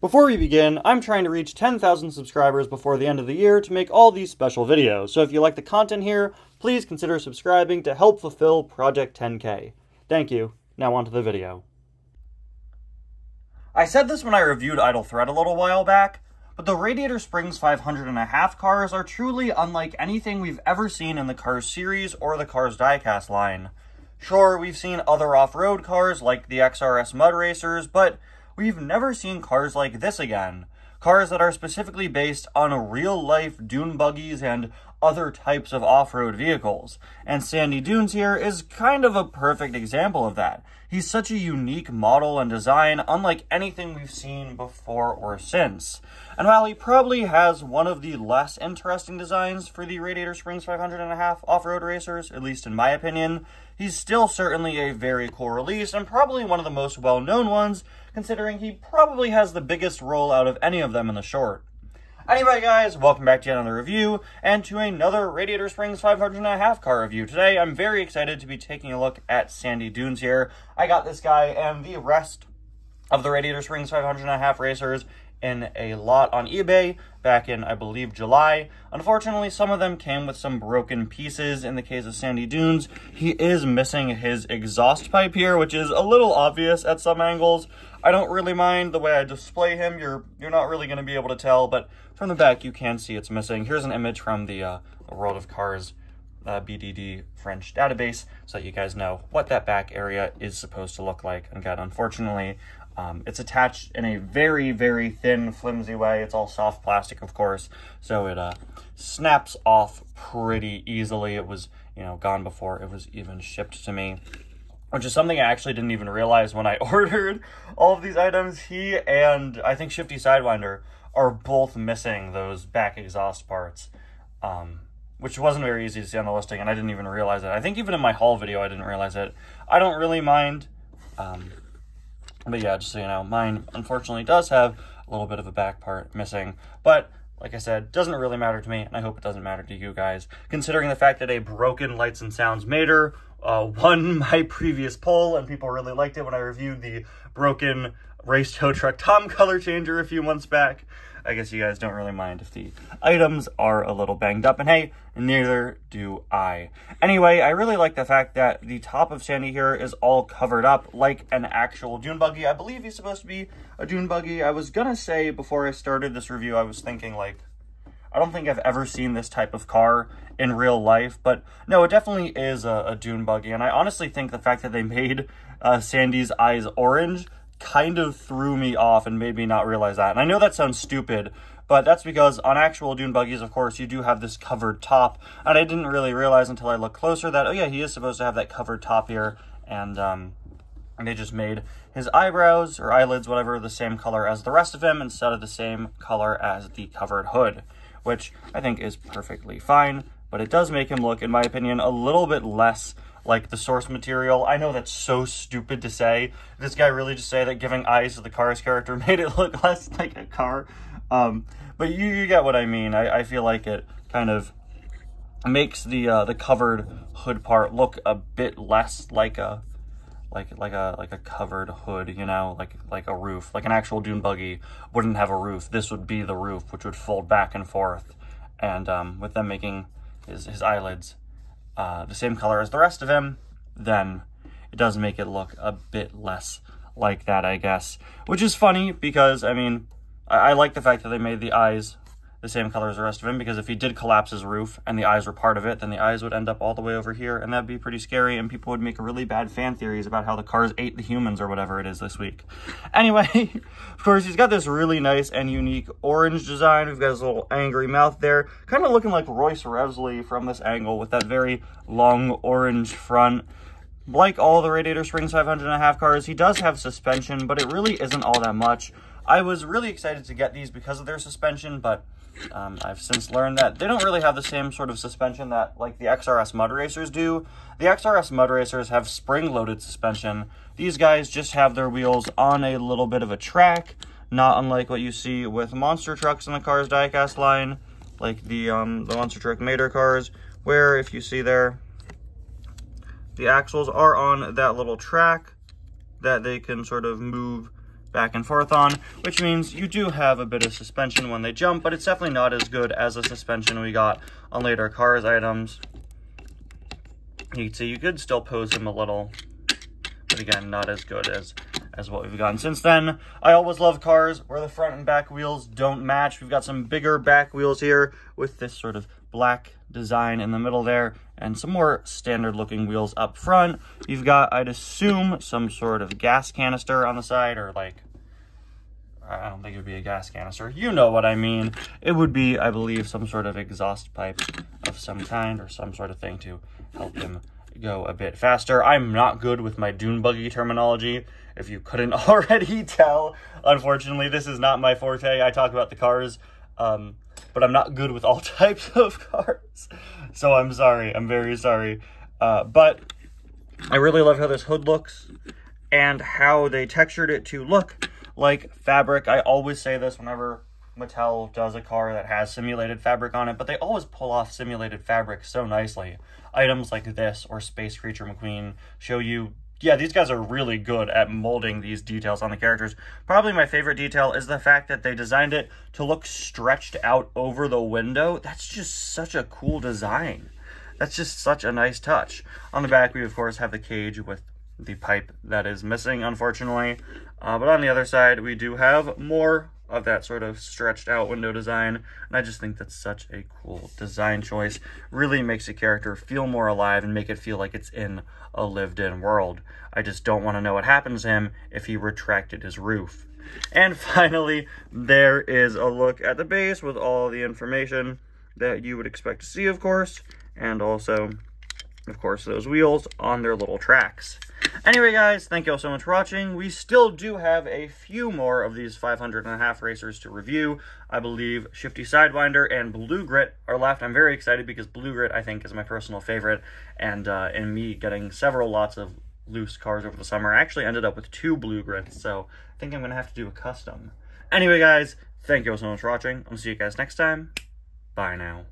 Before we begin, I'm trying to reach 10,000 subscribers before the end of the year to make all these special videos, so if you like the content here, please consider subscribing to help fulfill Project 10K. Thank you. Now on to the video. I said this when I reviewed Idle Thread a little while back, but the Radiator Springs 500.5 cars are truly unlike anything we've ever seen in the Cars series or the Cars diecast line. Sure, we've seen other off-road cars like the XRS Mud Racers, but we've never seen cars like this again. Cars that are specifically based on real-life dune buggies and other types of off-road vehicles. And Sandy Dunes here is kind of a perfect example of that. He's such a unique model and design, unlike anything we've seen before or since. And while he probably has one of the less interesting designs for the Radiator Springs 500.5 off-road racers, at least in my opinion, he's still certainly a very cool release, and probably one of the most well-known ones, considering he probably has the biggest role out of any of them in the short. Anyway guys, welcome back to yet another review, and to another Radiator Springs 500.5 car review. Today, I'm very excited to be taking a look at Sandy Dunes here. I got this guy and the rest of the Radiator Springs 500.5 racers in a lot on eBay back in, I believe, July. Unfortunately, some of them came with some broken pieces. In the case of Sandy Dunes, he is missing his exhaust pipe here, which is a little obvious at some angles. I don't really mind the way I display him. You're not really going to be able to tell, but from the back you can see it's missing. Here's an image from the World of Cars BDD French database, so that you guys know what that back area is supposed to look like. And again, unfortunately, it's attached in a very, very thin, flimsy way. It's all soft plastic, of course, so it snaps off pretty easily. It was, gone before it was even shipped to me, which is something I actually didn't even realize when I ordered all of these items. He and, I think, Shifty Sidewinder are both missing those back exhaust parts, which wasn't very easy to see on the listing, and I didn't even realize it. I think even in my haul video, I didn't realize it. I don't really mind, but yeah, just so you know, mine unfortunately does have a little bit of a back part missing, but like I said, doesn't really matter to me, and I hope it doesn't matter to you guys, considering the fact that a broken Lights and Sounds Mater won my previous poll, and people really liked it when I reviewed the broken Race Tow Truck Tom color changer a few months back. I guess you guys don't really mind if the items are a little banged up, and hey, neither do I. Anyway, I really like the fact that the top of Sandy here is all covered up like an actual dune buggy. I believe he's supposed to be a dune buggy. I was gonna say before I started this review, I was thinking, like, I don't think I've ever seen this type of car in real life, but no, it definitely is a dune buggy, and I honestly think the fact that they made Sandy's eyes orange kind of threw me off and made me not realize that. And I know that sounds stupid, but that's because on actual dune buggies, of course, you do have this covered top, and I didn't really realize until I looked closer that, oh yeah, he is supposed to have that covered top here, and they just made his eyebrows, or eyelids, whatever, the same color as the rest of him instead of the same color as the covered hood, which I think is perfectly fine, but it does make him look, in my opinion, a little bit less like the source material. I know that's so stupid to say. This guy really just say that giving eyes to the Cars character made it look less like a car. But you get what I mean. I feel like it kind of makes the covered hood part look a bit less like a covered hood, like a roof. Like an actual dune buggy wouldn't have a roof. This would be the roof, which would fold back and forth. And with them making his eyelids the same color as the rest of him, then it does make it look a bit less like that, I guess. Which is funny because, I mean, I like the fact that they made the eyes the same color as the rest of him, because if he did collapse his roof and the eyes were part of it, then the eyes would end up all the way over here, and that'd be pretty scary, and people would make really bad fan theories about how the Cars ate the humans or whatever it is this week. Anyway, of course, he's got this really nice and unique orange design. We've got his little angry mouth there, kind of looking like Royce Revsley from this angle with that very long orange front. Like all the Radiator Springs 500.5 cars, he does have suspension, but it really isn't all that much. I was really excited to get these because of their suspension, but I've since learned that they don't really have the same sort of suspension that like the XRS Mud Racers do. The XRS Mud Racers have spring-loaded suspension. These guys just have their wheels on a little bit of a track, not unlike what you see with monster trucks in the Cars diecast line, like the Monster Truck Mater cars, where if you see there, the axles are on that little track that they can sort of move back and forth on, which means you do have a bit of suspension when they jump, but it's definitely not as good as the suspension we got on later Cars items. You can see you could still pose him a little, but again, not as good as what we've gotten since then. I always love cars where the front and back wheels don't match. We've got some bigger back wheels here with this sort of black design in the middle there, and some more standard looking wheels up front. You've got, I'd assume, some sort of gas canister on the side, or like, I don't think it would be a gas canister. You know what I mean. It would be, I believe, some sort of exhaust pipe of some kind, or some sort of thing to help him go a bit faster. I'm not good with my dune buggy terminology, if you couldn't already tell. Unfortunately, this is not my forte. I talk about the cars, but I'm not good with all types of cars. So I'm sorry. I'm very sorry. But I really love how this hood looks and how they textured it to look like fabric. I always say this whenever Mattel does a car that has simulated fabric on it, but they always pull off simulated fabric so nicely. Items like this or Space Creature McQueen show you, yeah, these guys are really good at molding these details on the characters. Probably my favorite detail is the fact that they designed it to look stretched out over the window. That's just such a cool design. That's just such a nice touch. On the back, we of course have the cage with the pipe that is missing, unfortunately. But on the other side, we do have more of that sort of stretched out window design, and I just think that's such a cool design choice. Really makes the character feel more alive and make it feel like it's in a lived-in world. I just don't want to know what happens to him if he retracted his roof. And finally, there is a look at the base with all the information that you would expect to see, of course, and also, of course, those wheels on their little tracks. Anyway, guys, thank you all so much for watching. We still do have a few more of these 500.5 racers to review. I believe Shifty Sidewinder and Blue Grit are left. I'm very excited because Blue Grit, I think, is my personal favorite. And in me getting several lots of loose cars over the summer, I actually ended up with 2 Blue Grits, so I think I'm going to have to do a custom. Anyway, guys, thank you all so much for watching. I'll see you guys next time. Bye now.